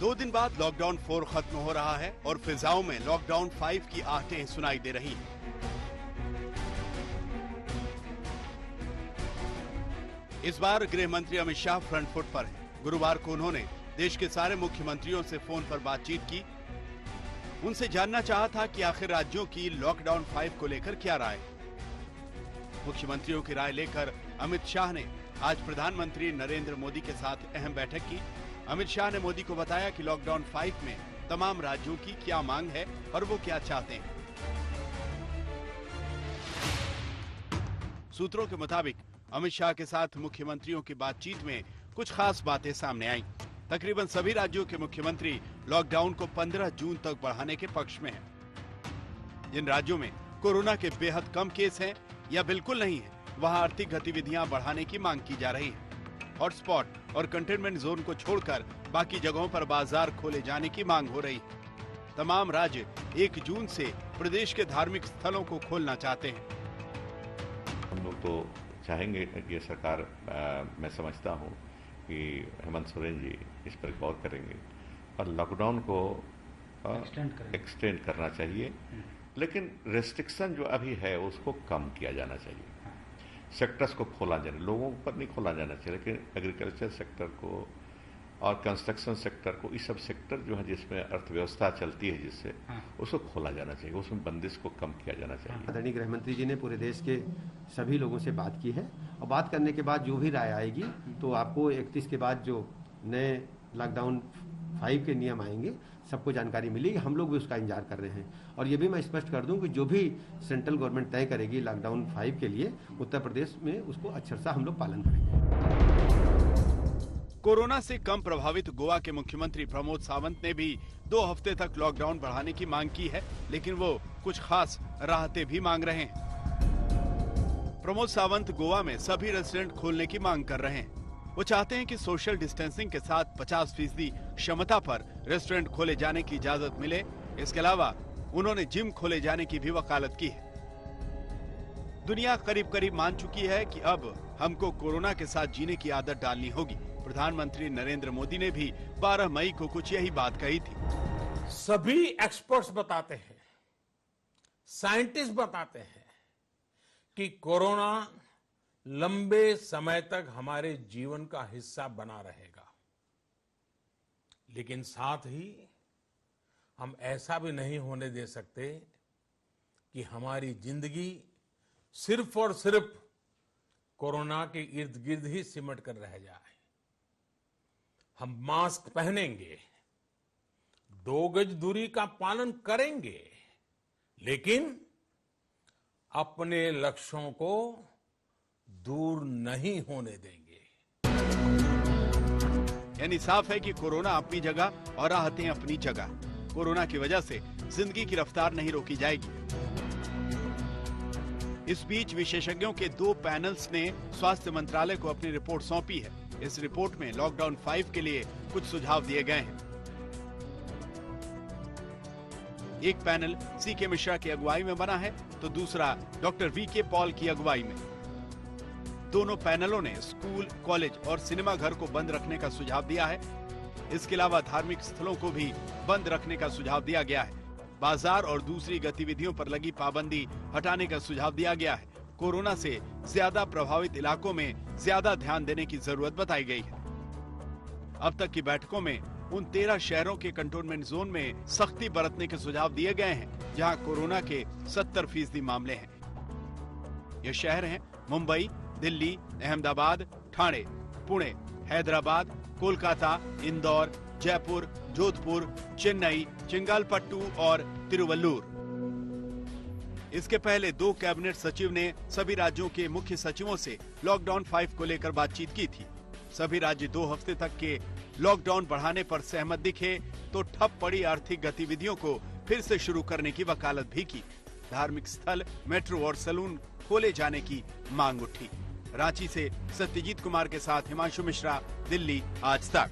2 दिन बाद लॉकडाउन 4 खत्म हो रहा है और फिजाओं में लॉकडाउन 5 की आहटें सुनाई दे रही हैं। इस बार गृह मंत्री अमित शाह फ्रंट फुट पर हैं। गुरुवार को उन्होंने देश के सारे मुख्यमंत्रियों से फोन पर बातचीत की। उनसे जानना चाहा था कि आखिर राज्यों की लॉकडाउन 5 को लेकर क्या राय है। मुख्यमंत्रियों की राय लेकर अमित शाह ने आज प्रधानमंत्री नरेंद्र मोदी के साथ अहम बैठक की। अमित शाह ने मोदी को बताया कि लॉकडाउन 5 में तमाम राज्यों की क्या मांग है और वो क्या चाहते हैं। सूत्रों के मुताबिक अमित शाह के साथ मुख्यमंत्रियों की बातचीत में कुछ खास बातें सामने आईं। तकरीबन सभी राज्यों के मुख्यमंत्री लॉकडाउन को 15 जून तक बढ़ाने के पक्ष में हैं। जिन राज्यों में कोरोना के बेहद कम केस हैं या बिल्कुल नहीं है, वहां आर्थिक गतिविधियां बढ़ाने की मांग की जा रही है। हॉटस्पॉट और कंटेनमेंट जोन को छोड़कर बाकी जगहों पर बाजार खोले जाने की मांग हो रही है। तमाम राज्य 1 जून से प्रदेश के धार्मिक स्थलों को खोलना चाहते हैं। हम लोग तो चाहेंगे कि सरकार, मैं समझता हूं कि हेमंत सोरेन जी इस पर गौर करेंगे और लॉकडाउन को एक्सटेंड करना चाहिए, लेकिन रेस्ट्रिक्शन जो अभी है उसको कम किया जाना चाहिए। सेक्टर्स को खोला जाना, लोगों पर नहीं खोला जाना चाहिए, लेकिन एग्रीकल्चर सेक्टर को और कंस्ट्रक्शन सेक्टर को, ये सब सेक्टर जो है जिसमें अर्थव्यवस्था चलती है जिससे, उसको खोला जाना चाहिए, उसमें बंदिश को कम किया जाना चाहिए। आदरणीय गृह मंत्री जी ने पूरे देश के सभी लोगों से बात की है और बात करने के बाद जो भी राय आएगी तो आपको 31 के बाद जो नए लॉकडाउन 5 के नियम आएंगे सबको जानकारी मिलेगी। हम लोग भी उसका इंतजार कर रहे हैं और ये भी मैं स्पष्ट कर दूं कि जो भी सेंट्रल गवर्नमेंट तय करेगी लॉकडाउन 5 के लिए, उत्तर प्रदेश में उसको अक्षरशः हम लोग पालन करेंगे। कोरोना से कम प्रभावित गोवा के मुख्यमंत्री प्रमोद सावंत ने भी 2 हफ्ते तक लॉकडाउन बढ़ाने की मांग की है, लेकिन वो कुछ खास राहतें भी मांग रहे हैं। प्रमोद सावंत गोवा में सभी रेस्टोरेंट खोलने की मांग कर रहे हैं। वो चाहते हैं कि सोशल डिस्टेंसिंग के साथ 50% क्षमता पर रेस्टोरेंट खोले जाने की इजाजत मिले। इसके अलावा उन्होंने जिम खोले जाने की भी वकालत की है। दुनिया करीब करीब मान चुकी है कि अब हमको कोरोना के साथ जीने की आदत डालनी होगी। प्रधानमंत्री नरेंद्र मोदी ने भी 12 मई को कुछ यही बात कही थी। सभी एक्सपर्ट्स बताते हैं, साइंटिस्ट बताते हैं कि कोरोना लंबे समय तक हमारे जीवन का हिस्सा बना रहेगा, लेकिन साथ ही हम ऐसा भी नहीं होने दे सकते कि हमारी जिंदगी सिर्फ और सिर्फ कोरोना के इर्द गिर्द ही सिमट कर रह जाए। हम मास्क पहनेंगे, 2 गज दूरी का पालन करेंगे, लेकिन अपने लक्ष्यों को दूर नहीं होने देंगे। यानी साफ है कि कोरोना अपनी जगह और राहतें अपनी जगह। कोरोना की वजह से जिंदगी की रफ्तार नहीं रोकी जाएगी। इस बीच विशेषज्ञों के 2 पैनल्स ने स्वास्थ्य मंत्रालय को अपनी रिपोर्ट सौंपी है। इस रिपोर्ट में लॉकडाउन 5 के लिए कुछ सुझाव दिए गए हैं। एक पैनल सीके मिश्रा की अगुवाई में बना है तो दूसरा डॉक्टर वीके पॉल की अगुवाई में। दोनों पैनलों ने स्कूल, कॉलेज और सिनेमा घर को बंद रखने का सुझाव दिया है। इसके अलावा धार्मिक स्थलों को भी बंद रखने का सुझाव दिया गया है। बाजार और दूसरी गतिविधियों पर लगी पाबंदी हटाने का सुझाव दिया गया है। कोरोना से ज्यादा प्रभावित इलाकों में ज्यादा ध्यान देने की जरूरत बताई गई है। अब तक की बैठकों में उन 13 शहरों के कंटोनमेंट जोन में सख्ती बरतने के सुझाव दिए गए हैं जहां कोरोना के 70% मामले हैं। ये शहर हैं मुंबई, दिल्ली, अहमदाबाद, ठाणे, पुणे, हैदराबाद, कोलकाता, इंदौर, जयपुर, जोधपुर, चेन्नई, चिंगालपट्टू और तिरुवल्लुर। इसके पहले 2 कैबिनेट सचिव ने सभी राज्यों के मुख्य सचिवों से लॉकडाउन 5 को लेकर बातचीत की थी। सभी राज्य 2 हफ्ते तक के लॉकडाउन बढ़ाने पर सहमत दिखे तो ठप पड़ी आर्थिक गतिविधियों को फिर से शुरू करने की वकालत भी की। धार्मिक स्थल, मेट्रो और सैलून खोले जाने की मांग उठी। रांची से सत्यजीत कुमार के साथ हिमांशु मिश्रा, दिल्ली आज तक।